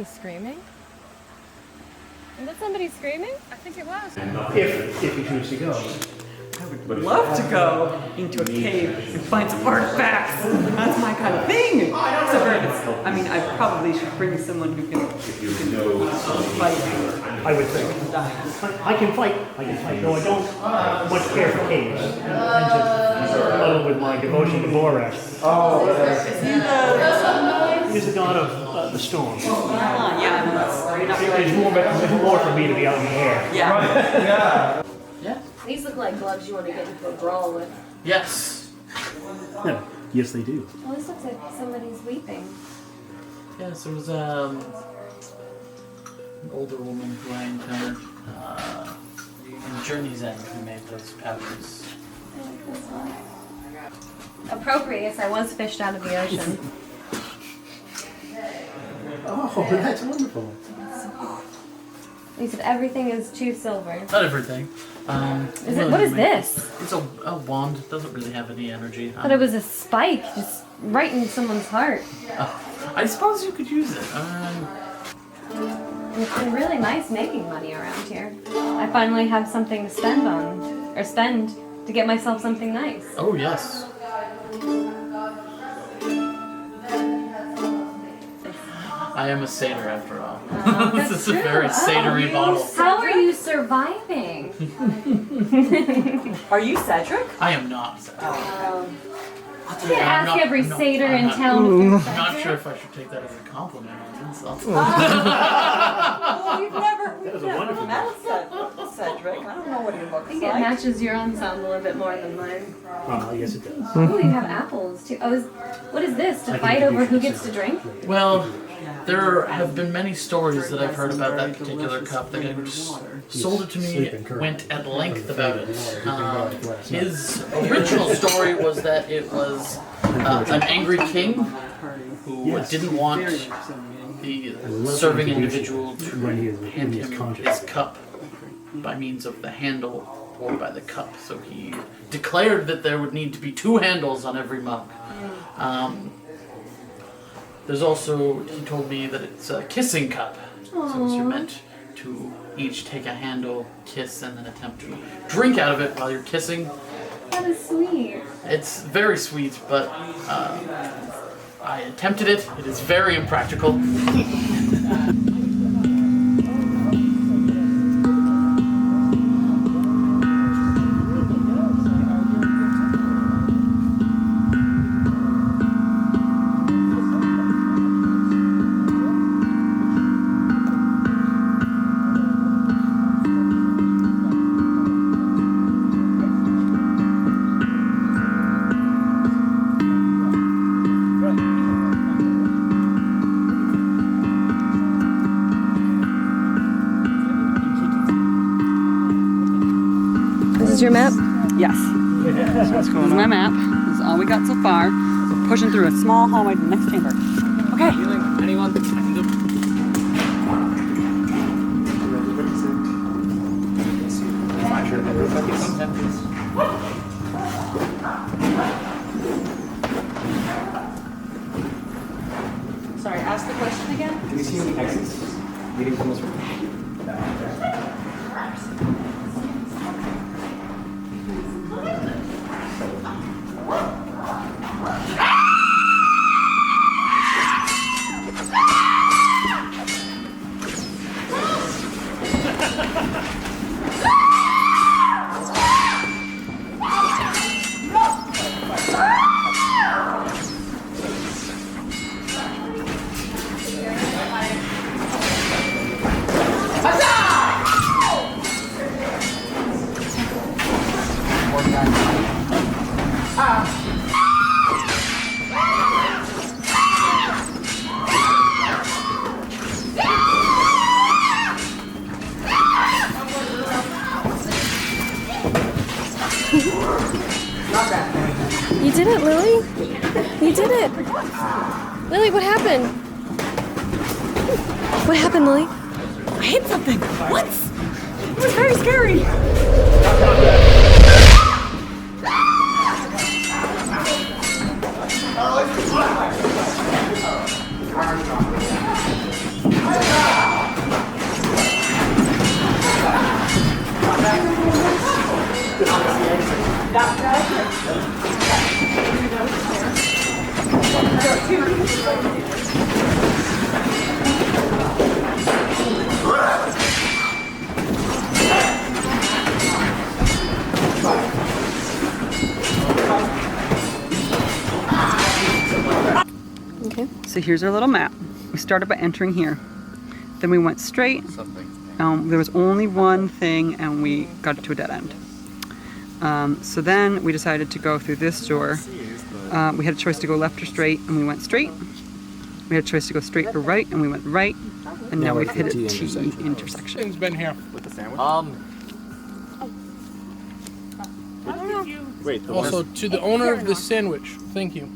somebody screaming? Is that somebody screaming? I think it was. If you choose to go. I would love to go into a cave and find some artifacts. That's my kind of thing. I mean, I probably should bring someone who can fight. I would think. I can fight. Though I don't much care for caves. Along with my devotion to Borax. Oh, He's the god of the storm. Yeah, There's more for me to be out in the air. Yeah. These look like gloves you want to get into a brawl with. Yes. Yes, they do. Well, this looks like somebody's weeping. Yes, there was an older woman who I encountered in Journey's End who made those pouches. I like this one. Appropriate, yes, I was fished out of the ocean. Oh, that's wonderful. You said everything is 2 silver. Not everything. What is this? It's a wand. It doesn't really have any energy. I thought it was a spike, just right in someone's heart. I suppose you could use it. It's been really nice making money around here. I finally have something to spend on, or spend to get myself something nice. Oh, yes. I am a satyr after all. This is a very satyry bottle. How are you surviving? Are you Cedric? I am not. You can't ask every satyr in town. I'm not sure if I should take that as a compliment or an insult. Well, we've never met Cedric. I don't know what he looks I think it like. matches your ensemble a bit more than mine. Yes, it does. Oh, you have apples too. Oh, what is this? To fight over who gets to drink? Well, there have been many stories that I've heard about that particular cup. The guy who sold it to me went at length about it. His original story was that it was an angry king who didn't want the serving individual to hand him his cup by means of the handle or by the cup. So he declared that there would need to be 2 handles on every mug. There's also, he told me that it's a kissing cup. Aww. So you're meant to each take a handle, kiss, and then attempt to drink out of it while you're kissing. That is sweet. It's very sweet, but I attempted it. It is very impractical. This is your map? Yes. This is my map. This is all we got so far. We're pushing through a small hallway to the next chamber. Okay. Anyone? Sorry, ask the question again? Do you see any exits leading from this room? You did it, Lily. You did it. Lily, what happened? What happened, Lily? I hit something. What? It was very scary. Okay. So here's our little map. We started by entering here. Then we went straight. There was only one thing and we got to a dead end. So then we decided to go through this door. We had a choice to go left or straight and we went straight. We had a choice to go straight or right and we went right. And now we've hit a T intersection. Thing's been here. With the sandwich? Wait, Also, to the owner of this sandwich, thank you.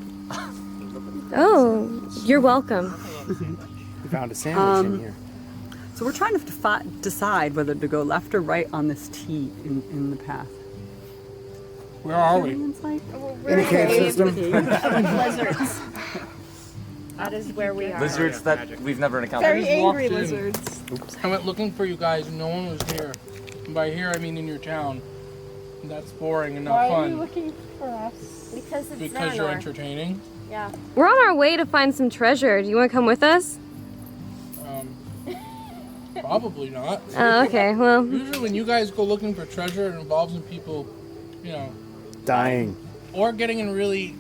Oh, you're welcome. we found a sandwich in here. So we're trying to decide whether to go left or right on this T in the path. Where are we? In a cave system. Lizards. That is where we are. Lizards that we've never encountered. Very angry lizards. I went looking for you guys and no one was here. And by here I mean in your town. And that's boring and not Why are fun. you looking for us? Because it's Because you're Xanor. entertaining. Yeah. We're on our way to find some treasure. Do you want to come with us? Probably not. Oh, okay. Well, Usually when you guys go looking for treasure, it involves in people, you know, Dying. or getting in really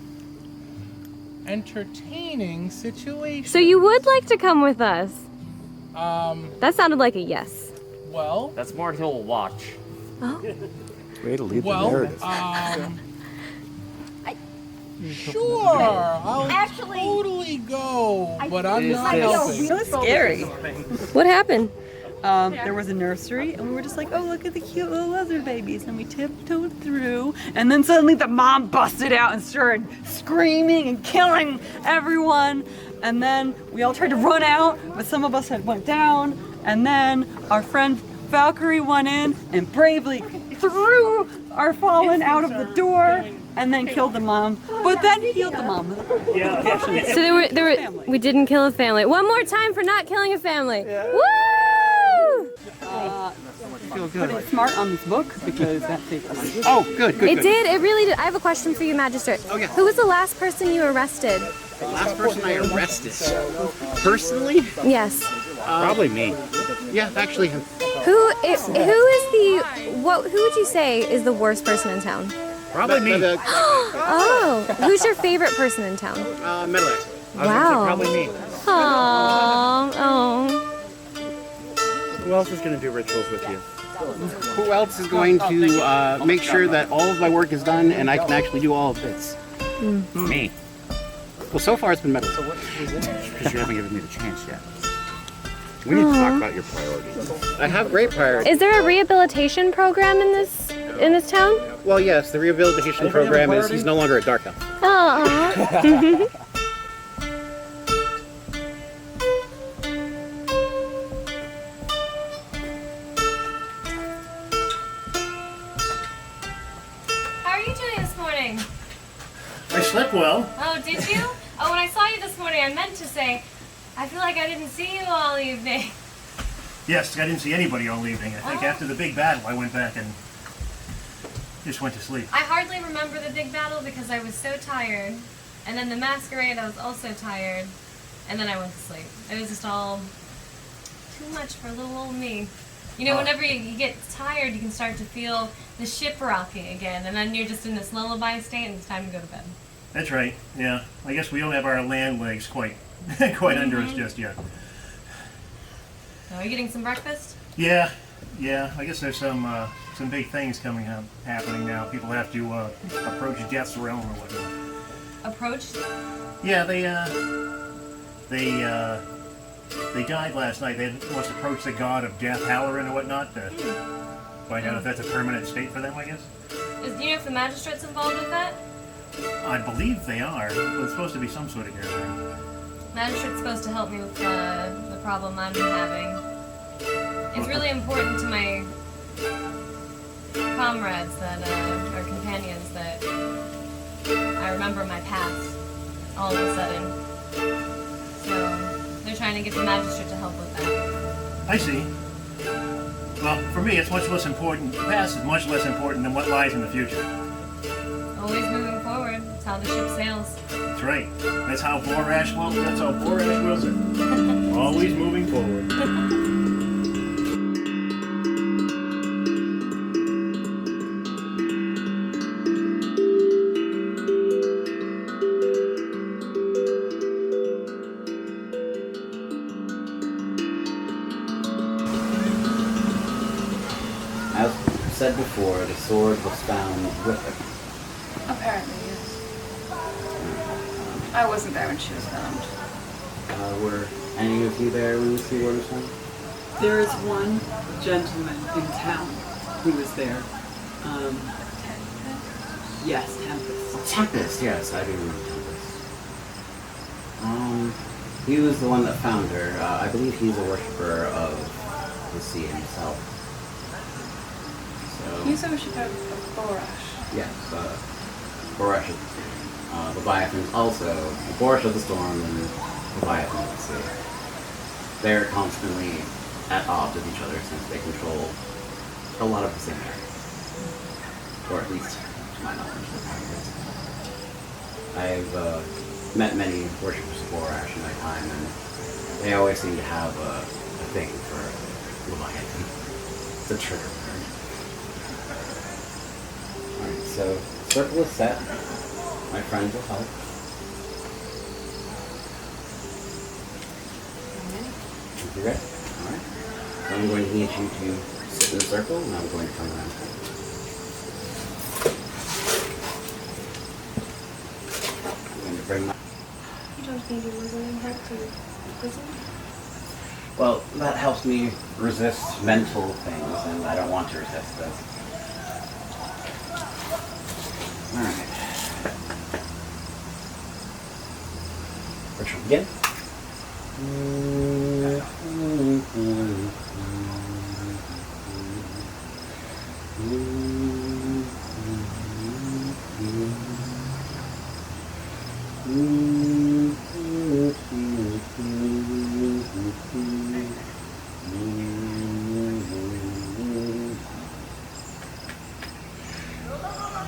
entertaining situations. so you would like to come with us? Um, That sounded like a yes. well, That's more he'll watch. Way to lead the well, narrative. sure, I'll Actually, totally go, but I'm this not is- helping. It was scary. What happened? There was a nursery, and we were just like, oh, look at the cute little lizard babies. And we tiptoed through, and then suddenly the mom busted out and started screaming and killing everyone. And then we all tried to run out, but some of us had went down. And then our friend Valkyrie went in and bravely threw our fallen out of the door, and then killed the mom. But then healed the mom. So we didn't kill a family. One more time for not killing a family. Woo! Put it smart on this book because that saved us. Oh, good, good, It good. did. It really did. I have a question for you, Magistrate. Oh, yeah. Who was the last person you arrested? The last person I arrested. Personally? Yes. Probably me. Yeah, actually. Who is the what? Who would you say is the worst person in town? Probably me. Oh, who's your favorite person in town? Melee. Wow. Probably me. Oh. Who else is going to do rituals with you? Who else is going to make sure that all of my work is done and I can actually do all of this? Me. Well, so far it's been Metal. Because you haven't given me the chance yet. We need to talk about your priorities. I have great priorities. Is there a rehabilitation program in this town? Well, yes, the rehabilitation program is he's no longer a dark elf. Oh. How are you doing this morning? I slept well. Oh, did you? Oh, when I saw you this morning, I meant to say, I feel like I didn't see you all evening. Yes, I didn't see anybody all evening. I think after the big battle, I went back and just went to sleep. I hardly remember the big battle because I was so tired. And then the masquerade, I was also tired. And then I went to sleep. It was just all too much for little old me. You know, whenever you get tired, you can start to feel the ship rocking again. And then you're just in this lullaby state and it's time to go to bed. That's right. Yeah. I guess we don't have our land legs quite under us just yet. So are you getting some breakfast? Yeah. I guess there's some big things happening now. People have to approach death's realm or whatever. Approach? Yeah, they died last night. They must approach the god of death, Halloran, or whatnot, to find out if that's a permanent state for them, I guess. Do you know if the magistrate's involved with that? I believe they are. Well, it's supposed to be some sort of gathering. Magistrate's supposed to help me with the problem I'm having. It's really important to my comrades or companions that I remember my past all of a sudden. So they're trying to get the magistrate to help with that. I see. Well, for me, it's much less important. The past is much less important than what lies in the future. Always moving forward. That's how the ship sails. That's right. That's how Borash wills it. Always moving forward. As said before, the sword was found with her. Apparently, yes. I wasn't there when she was found. Were any of you there when the Seaborn was found? There is one gentleman in town who was there. Yes, Tempest. Tempest, yes, I do remember Tempest. He was the one that found her. I believe he's a worshiper of the sea himself. So, He's a worshipper of Borash. yes, Borash of the sea. Leviathan's also Borash of the storm and Leviathan of the sea. They're constantly at odds with each other since they control a lot of the same area. Or at least, to my knowledge, that's how it is. I've met many worshippers of Borash in my time, and they always seem to have a thing for Leviathan. It's a trigger word. Alright, so circle is set. My friends will help. You ready? Alright. So I'm going to need you to sit in a circle, and I'm going to come around. I'm going to bring my... You don't think it was any help to prison? Well, that helps me resist mental things, and I don't want to resist this. Alright. Ritual begin.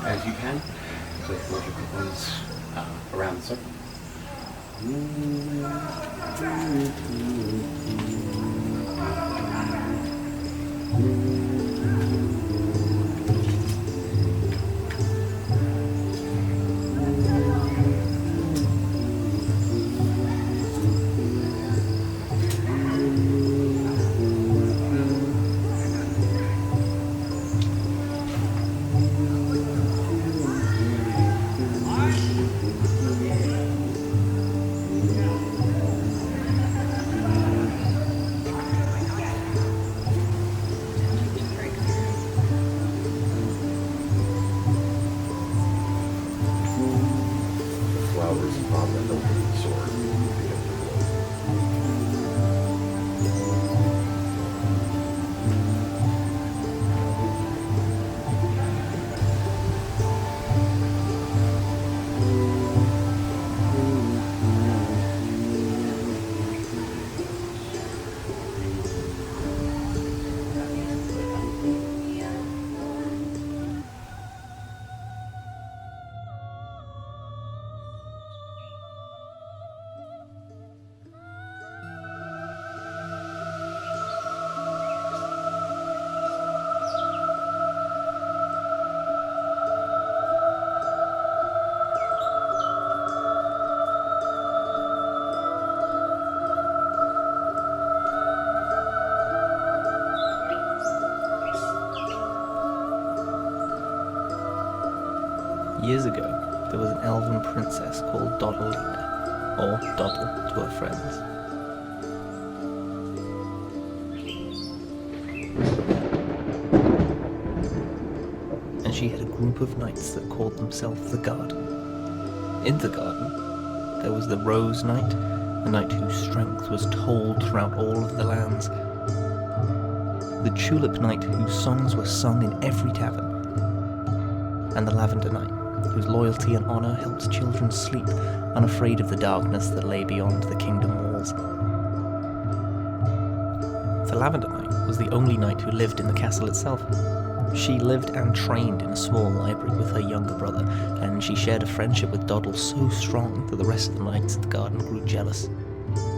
As you can, place magical points around the circle. Years ago, there was an elven princess called Doddlina, or Doddle to her friends. And she had a group of knights that called themselves the Garden. In the Garden, there was the Rose Knight, a knight whose strength was told throughout all of the lands. The Tulip Knight, whose songs were sung in every tavern. And the Lavender Knight, whose loyalty and honour helped children sleep, unafraid of the darkness that lay beyond the kingdom walls. The Lavender Knight was the only knight who lived in the castle itself. She lived and trained in a small library with her younger brother, and she shared a friendship with Doddle so strong that the rest of the knights at the garden grew jealous.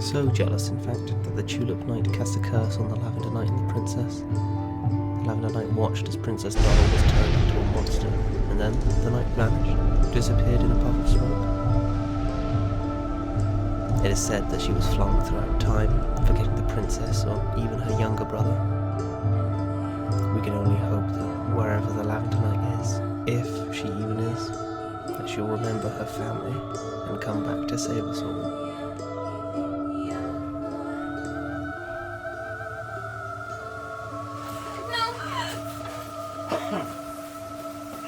So jealous, in fact, that the Tulip Knight cast a curse on the Lavender Knight and the Princess. The Lavender Knight watched as Princess Doddle was turned into a monster, and then the knight vanished, disappeared in a puff of smoke. It is said that she was flung throughout time, forgetting the princess or even her younger brother. We can only hope that wherever the Lavender Knight is, if she even is, that she'll remember her family and come back to save us all.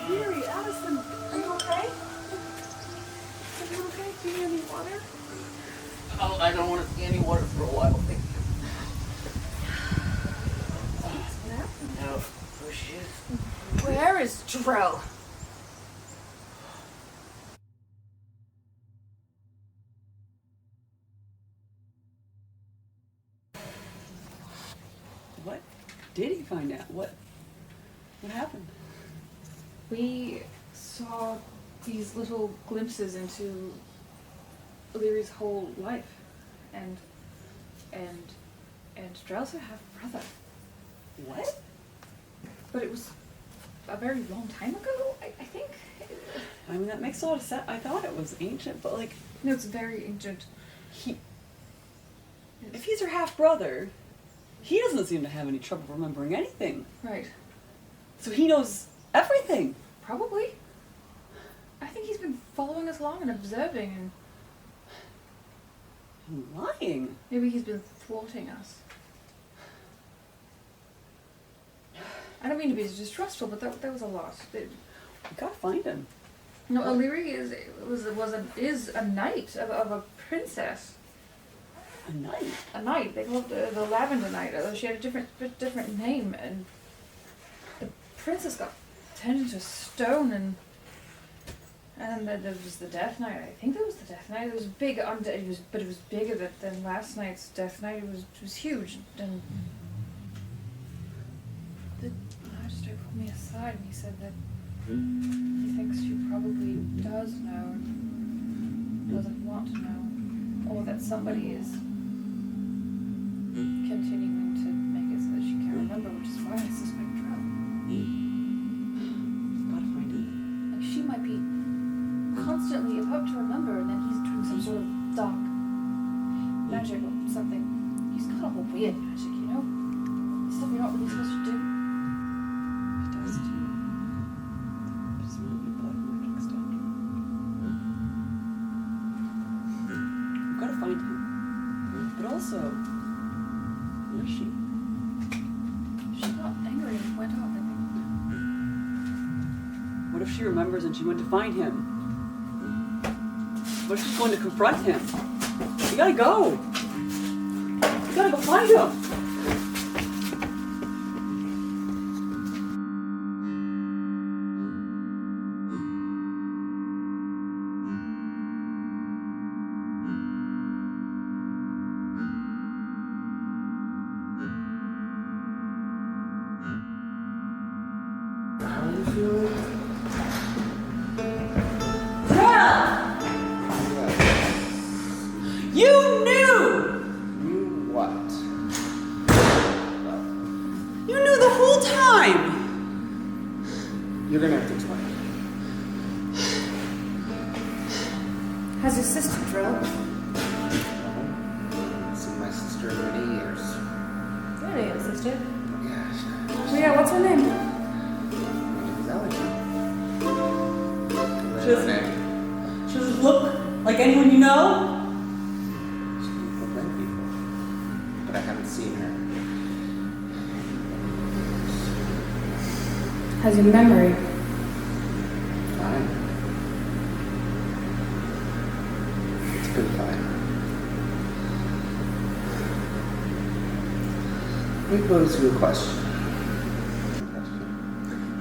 Mary, Addison, are you okay? Are you okay? Do you need any water? Oh, I don't want to see any water for a while. Thank you. No, where she is. Where is Dro? What did he find out? What happened? We saw these little glimpses into Ellerie's whole life, and Drell's her half-brother. What? But it was a very long time ago, I think. I mean, that makes a lot of sense. I thought it was ancient, but like... No, it's very ancient. If he's her half-brother, he doesn't seem to have any trouble remembering anything. Right. So he knows everything. Probably. I think he's been following us along and observing, and lying. maybe he's been thwarting us. I don't mean to be distrustful, but that was a lot. We gotta find him. No, Ellerie is a knight of a princess. A knight? A knight. They called it the Lavender Knight. Although she had a different name, and the princess got turned into stone, and then there was the Death Knight. I think there was the Death Knight. It was big. But it was bigger than last night's Death Knight. It was huge. And the magistrate pulled me aside, and he said that he thinks she probably does know, and doesn't want to know, or that somebody is continuing to make it so that she can't remember, which is why I suspect Drow. Gotta find him. Like, she might be constantly about to remember, and then he's doing some sort of dark magic or something. He's got all the weird magic, you know? Stuff you're not really supposed to do. He does too. But it's not any blood magic stuff. We've gotta find him. But also, where is she? She got angry and went off, I think. What if she remembers and she went to find him? What if she's going to confront him? You gotta go! You gotta go find him! How are you feeling? You knew! You what? You knew the whole time! You're gonna have to explain. How's your sister, Drill? I haven't seen my sister in many years. Really, your sister? Yeah, Oh yeah, what's her name? my name is Ellerie. She doesn't look like anyone you know? She's beautiful than people, but I haven't seen her. How's your memory? Fine. It's been fine. Let me pose you a question.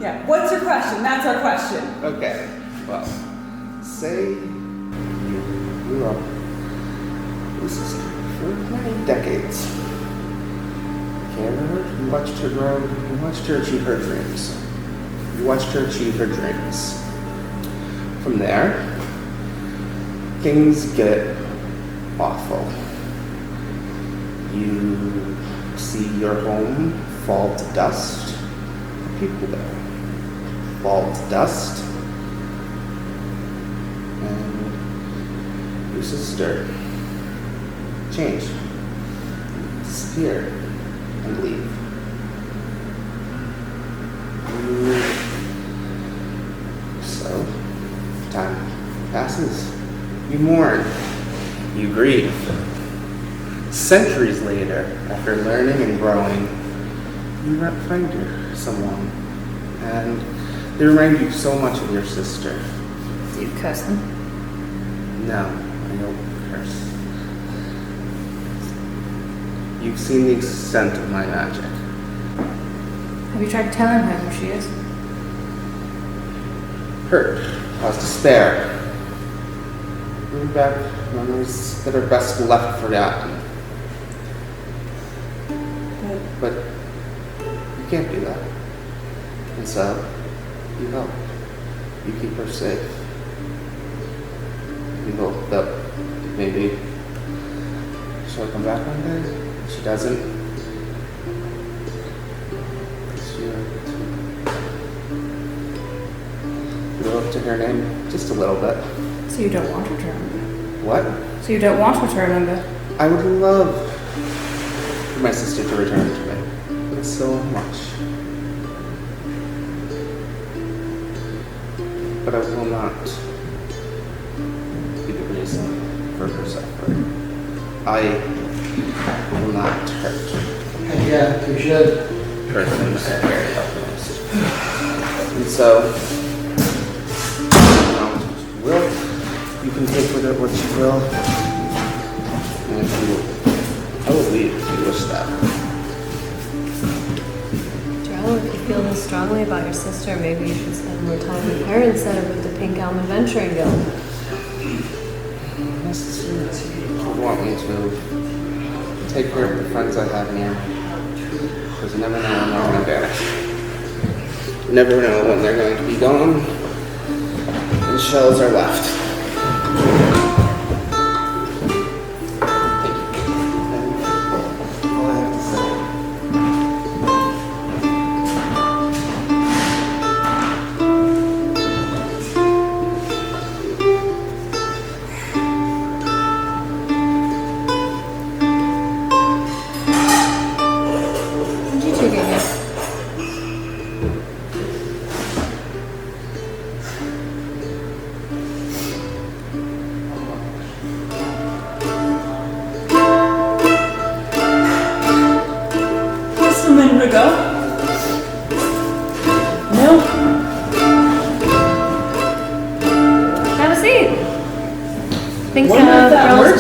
Yeah, what's your question? That's our question. Okay, well, say you grew up with a sister for many decades. You cared her, you watched her grow, you watched her achieve her dreams. You watched her achieve her dreams. From there, things get awful. You see your home fall to dust. People there fall to dust. And your sister change, disappear, and leave. So, time passes. You mourn. You grieve. Centuries later, after learning and growing, you find someone, and they remind you so much of your sister. Do you curse them? No, I don't curse. You've seen the extent of my magic. Have you tried telling her who she is? Hurt, cause despair. Bring back memories that are best left forgotten. But you can't do that. And so, you help. You keep her safe. You hope that maybe she'll come back one day. If she doesn't, you live up to her name just a little bit. So you don't want her to remember? What? So you don't want her to remember? I would love for my sister to return to me. But so much. But I will not be the reason for her suffering. I will not hurt. Yeah, you should. Hurt things very most. And so, you can take with it what you will. And if you, I will leave if you wish that. Joe, if you feel this strongly about your sister, maybe you should spend more time with her instead of with the Pink Elm Adventuring Guild. My sister would want me to take care of the friends I have near me. Because you never know when they're going to vanish. You never know when they're going to be gone. And shells are left.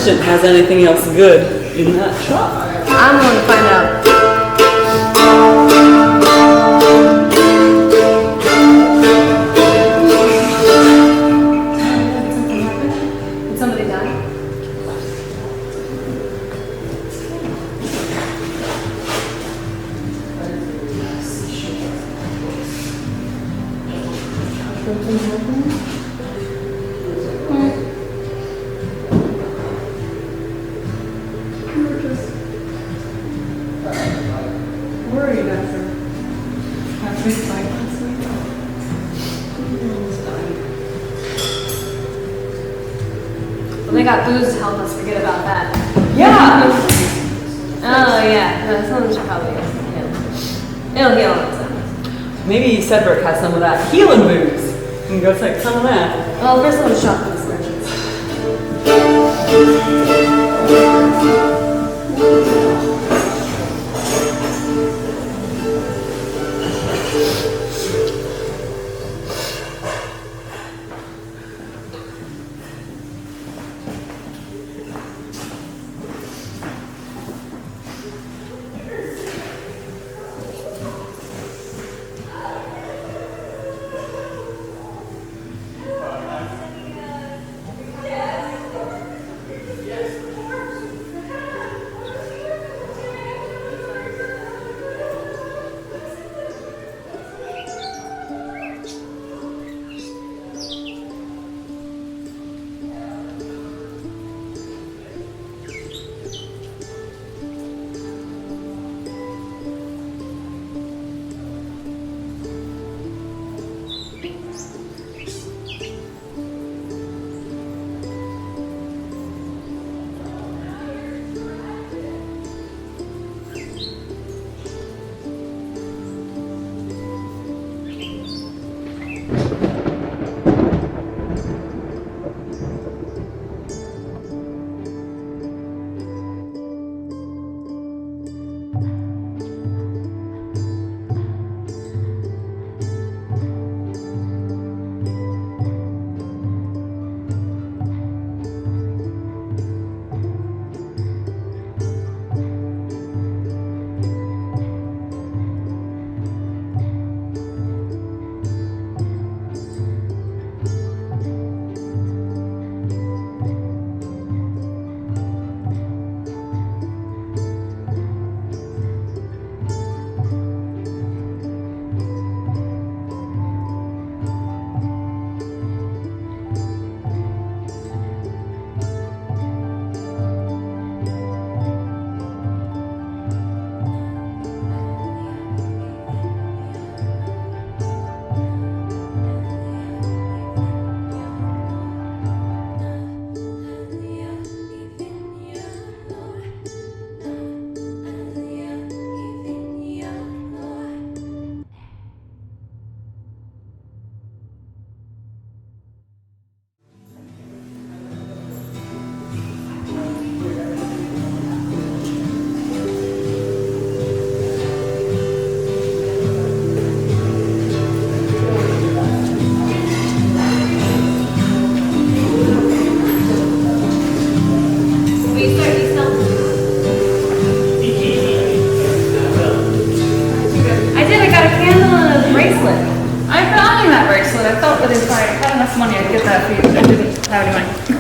Has anything else good in that shop? I'm going to find out. Did somebody die? Something happened? They got booze to help us forget about that. Yeah! Oh yeah, no, someone should probably heal. It'll heal on its own. Maybe Cedric has some of that healing booze. You can go take some of that. Well, first let's shop for these merchants. a bracelet. I've been eyeing that bracelet. I thought that if I had enough money, I'd get that for you. I didn't have any money.